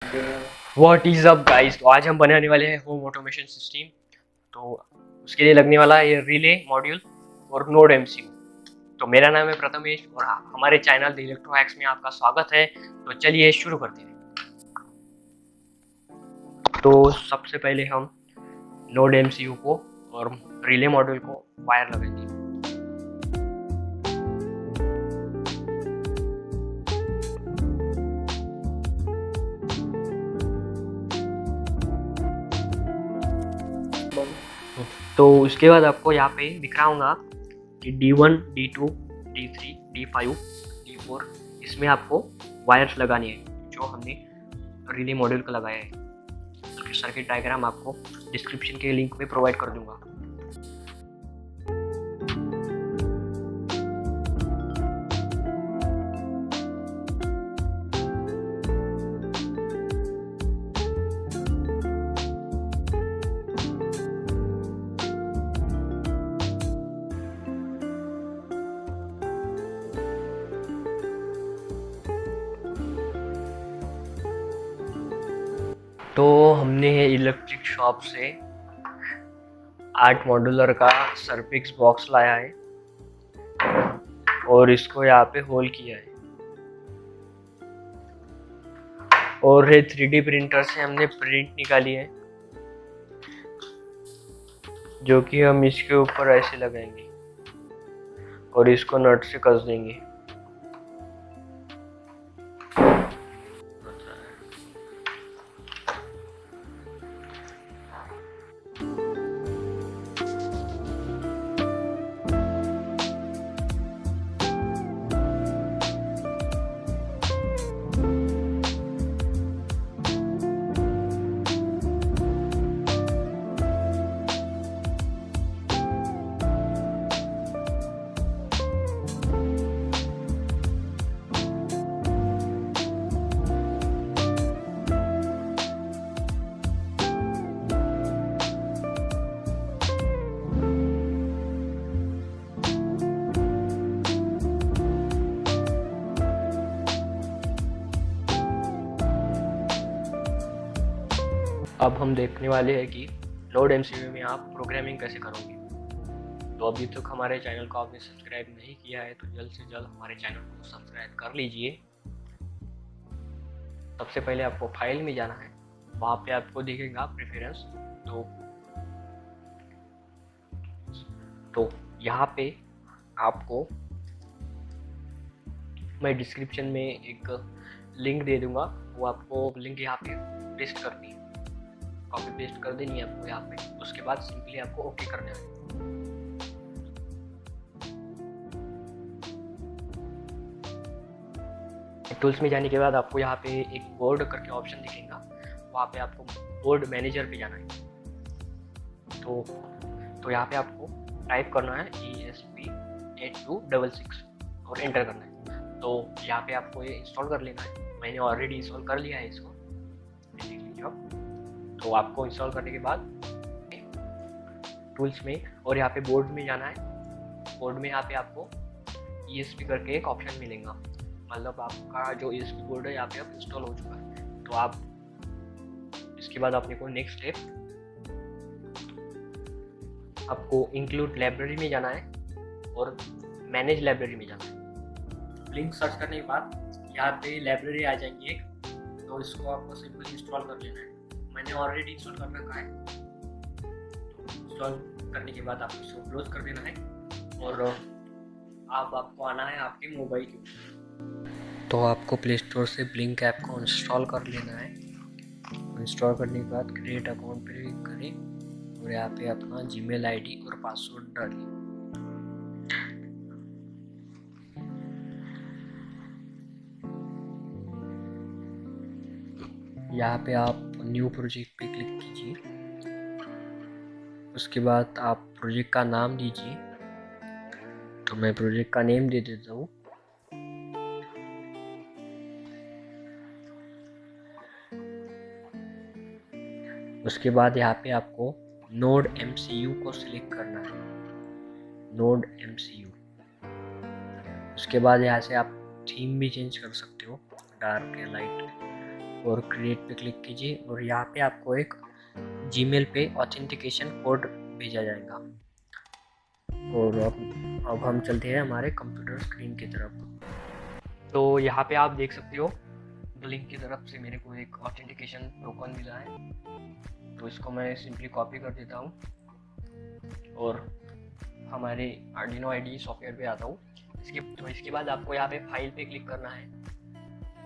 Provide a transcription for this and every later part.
What is up guys. तो आज हम बनाने वाले हैं होम ऑटोमेशन सिस्टम। तो उसके लिए लगने वाला है ये रिले मॉड्यूल और नोड एमसीयू। तो मेरा नाम है प्रथमेश और हमारे चैनल द इलेक्ट्रो हैक्स में आपका स्वागत है। तो चलिए शुरू करते हैं। तो सबसे पहले हम नोड एमसीयू को और रिले मॉड्यूल को वायर लगाएंगे। तो उसके बाद आपको यहाँ पे दिख रहा होगा कि D1, D2, D3, D5, D4 इसमें आपको वायर्स लगानी है जो हमने रिले मॉड्यूल का लगाया है। सर्किट डायग्राम आपको डिस्क्रिप्शन के लिंक में प्रोवाइड कर दूंगा। तो हमने इलेक्ट्रिक शॉप से 8 मॉड्यूलर का सर्पिक्स बॉक्स लाया है और इसको यहाँ पे होल किया है और 3D प्रिंटर से हमने प्रिंट निकाली है जो कि हम इसके ऊपर ऐसे लगाएंगे और इसको नट से कस देंगे। अब हम देखने वाले हैं कि नोड एमसीयू में आप प्रोग्रामिंग कैसे करोगे। तो अभी तक हमारे चैनल को आपने सब्सक्राइब नहीं किया है तो जल्द से जल्द हमारे चैनल को सब्सक्राइब कर लीजिए। सबसे पहले आपको फाइल में जाना है, वहाँ पे आपको दिखेगा प्रेफरेंस। तो यहाँ पे आपको मैं डिस्क्रिप्शन में एक लिंक दे दूंगा, वो आपको लिंक यहाँ पे पेस्ट करनी है, कॉपी पेस्ट कर देनी है आपको यहाँ पे। उसके बाद सिंपली आपको ओके करना है। टूल्स में जाने के बाद आपको यहाँ पे एक बोर्ड करके ऑप्शन दिखेगा, वहाँ पे आपको बोर्ड मैनेजर पे जाना है। तो यहाँ पे आपको टाइप करना है ESP8266 और एंटर करना है। तो यहाँ पे आपको ये इंस्टॉल कर लेना है। मैंने ऑलरेडी इंस्टॉल कर लिया है इसको, देख लीजिए आप। तो आपको इंस्टॉल करने के बाद टूल्स में और यहाँ पे बोर्ड में जाना है। बोर्ड में यहाँ पे आपको ESP करके एक ऑप्शन मिलेगा, मतलब आपका जो ESP बोर्ड है यहाँ पे अब इंस्टॉल हो चुका है। तो आप इसके बाद अपने को नेक्स्ट स्टेप आपको इंक्लूड लाइब्रेरी में जाना है और मैनेज लाइब्रेरी में जाना है। लिंक सर्च करने के बाद यहाँ पे लाइब्रेरी आ जाएंगी एक, तो इसको आपको सिंपली इंस्टॉल कर लेना है। मैंने ऑलरेडी इंस्टॉल कर रखा है। इंस्टॉल करने के बाद आपको इसको क्लोज कर देना है और आपको आना है आपके मोबाइल के ऊपर। तो आपको प्ले स्टोर से ब्लिंक ऐप को इंस्टॉल कर लेना है। इंस्टॉल करने के बाद क्रिएट अकाउंट पे क्लिक करें और यहाँ पे अपना जीमेल आईडी और पासवर्ड डालिए। यहाँ पे आप न्यू प्रोजेक्ट पे क्लिक कीजिए। उसके बाद आप प्रोजेक्ट का नाम दीजिए। तो मैं प्रोजेक्ट का नेम दे देता हूँ। उसके बाद यहाँ पे आपको नोड एमसीयू को सिलेक्ट करना है, नोड एमसीयू। उसके बाद यहाँ से आप थीम भी चेंज कर सकते हो, डार्क या लाइट। और क्रिएट पे क्लिक कीजिए और यहाँ पे आपको एक जीमेल पे ऑथेंटिकेशन कोड भेजा जाएगा। और अब हम चलते हैं हमारे कंप्यूटर स्क्रीन की तरफ। तो यहाँ पे आप देख सकते हो ब्लिंक की तरफ से मेरे को एक ऑथेंटिकेशन टोकन मिला है। तो इसको मैं सिंपली कॉपी कर देता हूँ और हमारे आर्डिनो आईडी सॉफ्टवेयर पे आता हूँ। इसके बाद आपको यहाँ पे फाइल पे क्लिक करना है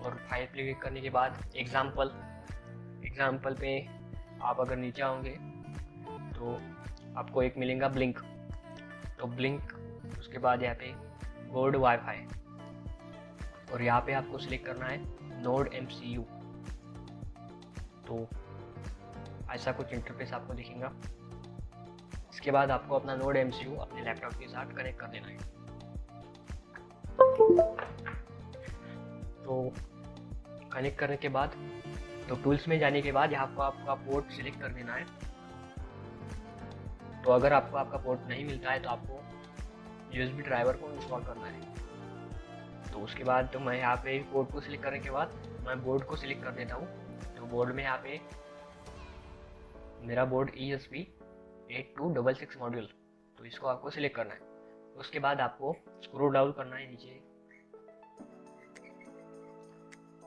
और फाइल पे क्लिक करने के बाद एग्जाम्पल पे आप अगर नीचे आओगे तो आपको एक मिलेगा ब्लिंक। तो ब्लिंक, उसके बाद यहाँ पे गोल्ड वाईफाई और यहाँ पे आपको सिलेक्ट करना है नोड MCU। तो ऐसा कुछ इंटरफेस आपको दिखेगा। इसके बाद आपको अपना नोड MCU अपने लैपटॉप के साथ कनेक्ट कर देना है। तो कनेक्ट करने के बाद तो टूल्स में जाने के बाद यहाँ पर आपका पोर्ट सिलेक्ट कर देना है। तो अगर आपको आपका पोर्ट नहीं मिलता है तो आपको USB ड्राइवर को इंस्टॉल करना है। तो उसके बाद तो मैं यहाँ पे पोर्ट को सिलेक्ट करने के बाद मैं बोर्ड को सिलेक्ट कर देता हूँ। तो बोर्ड में यहाँ पे मेरा बोर्ड ESP8266 मॉड्यूल, तो इसको आपको सिलेक्ट करना है। उसके बाद आपको स्क्रोल डाउन करना है नीचे।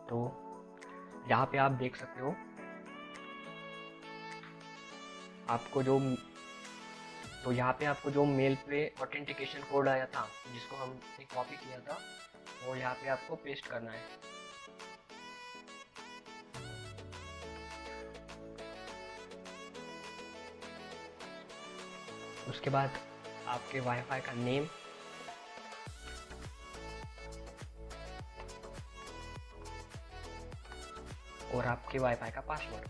तो यहाँ पे आप देख सकते हो तो यहाँ पे आपको जो मेल पे ऑथेंटिकेशन कोड आया था जिसको हमने कॉपी किया था वो यहाँ पे आपको पेस्ट करना है। उसके बाद आपके वाईफाई का नेम और आपके वाईफाई का पासवर्ड।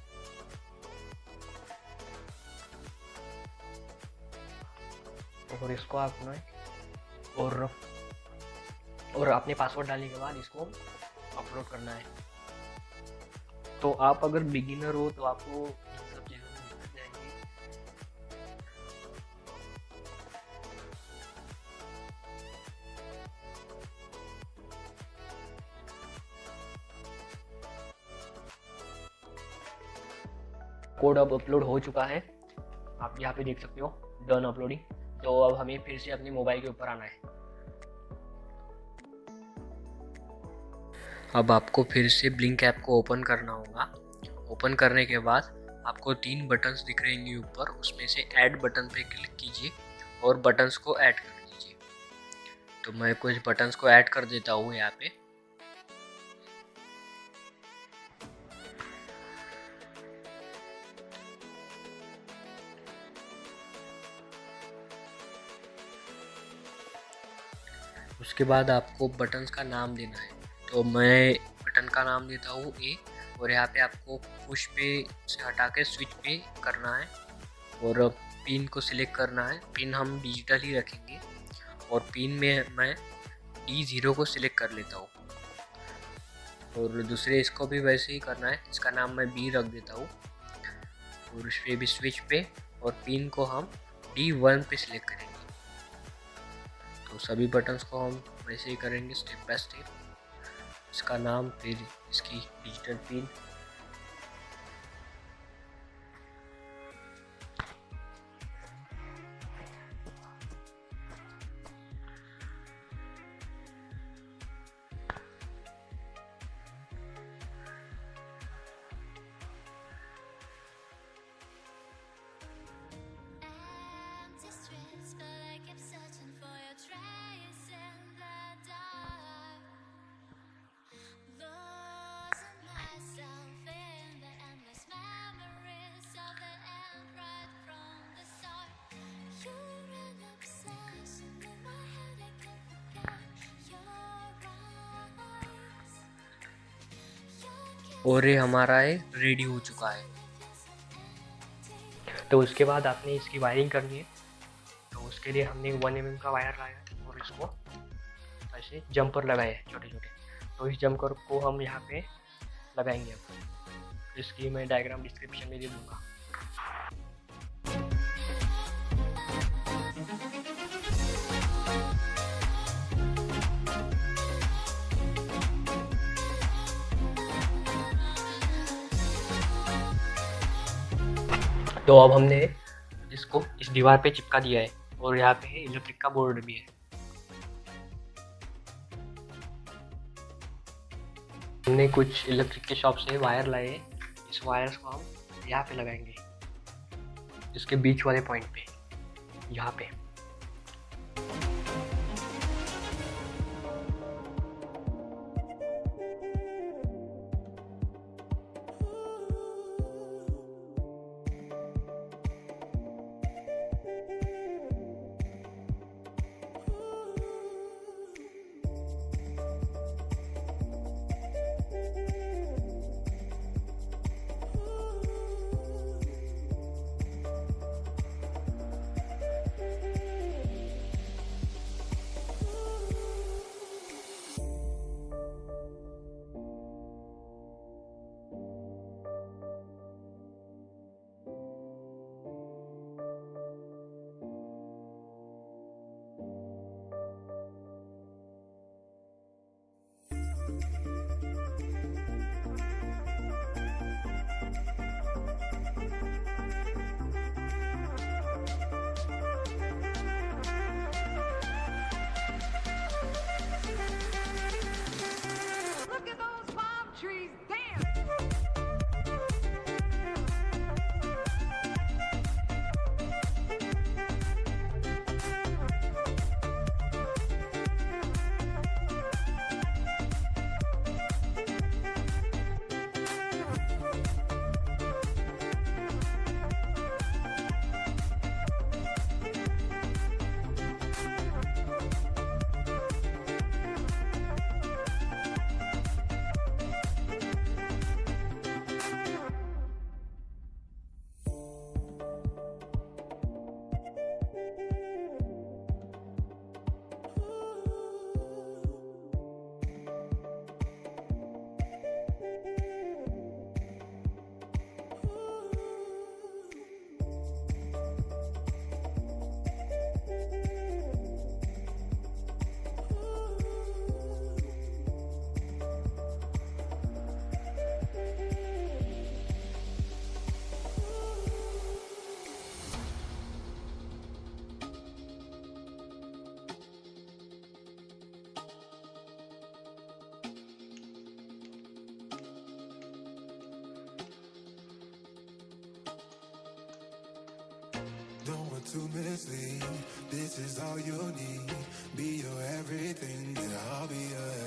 और इसको आपने और अपने पासवर्ड डालने के बाद इसको अपलोड करना है। तो आप अगर बिगिनर हो तो आपको इन सब चीज़ों में दिक्कत जाएगी। कोड अब अपलोड हो चुका है, आप यहाँ पे देख सकते हो डन अपलोडिंग। तो अब हमें फिर से अपने मोबाइल के ऊपर आना है। अब आपको फिर से ब्लिंक ऐप को ओपन करना होगा। ओपन करने के बाद आपको 3 बटन्स दिख रहेंगे ऊपर, उसमें से ऐड बटन पे क्लिक कीजिए और बटन्स को ऐड कर दीजिए। तो मैं कुछ बटन्स को ऐड कर देता हूँ यहाँ पे। उसके बाद आपको बटन्स का नाम देना है। तो मैं बटन का नाम देता हूँ A और यहाँ पे आपको पुश पे से हटा के स्विच पे करना है और पिन को सिलेक्ट करना है। पिन हम डिजिटल ही रखेंगे और पिन में मैं D0 को सिलेक्ट कर लेता हूँ और दूसरे इसको भी वैसे ही करना है। इसका नाम मैं B रख देता हूँ और उस पर भी स्विच पे और पिन को हम D1 पे सिलेक्ट करेंगे। तो सभी बटन्स को हम वैसे ही करेंगे स्टेप बाय स्टेप। इसका नाम, फिर इसकी डिजिटल पिन। और ये हमारा रेडी हो चुका है। तो उसके बाद आपने इसकी वायरिंग करनी है। तो उसके लिए हमने 1 mm का वायर लाया है और इसको ऐसे जंपर लगाए हैं छोटे छोटे। तो इस जंपर को हम यहाँ पे लगाएंगे। अब इसकी मैं डायग्राम डिस्क्रिप्शन में दे दूँगा। तो अब हमने इसको इस दीवार पे चिपका दिया है और यहाँ पे इलेक्ट्रिक का बोर्ड भी है। हमने कुछ इलेक्ट्रिक के शॉप से वायर लाए। इस वायर्स को हम यहाँ पे लगाएंगे, इसके बीच वाले पॉइंट पे, यहाँ पे। Don't want to mislead. This is all you need. Be your everything, then I'll be your everything.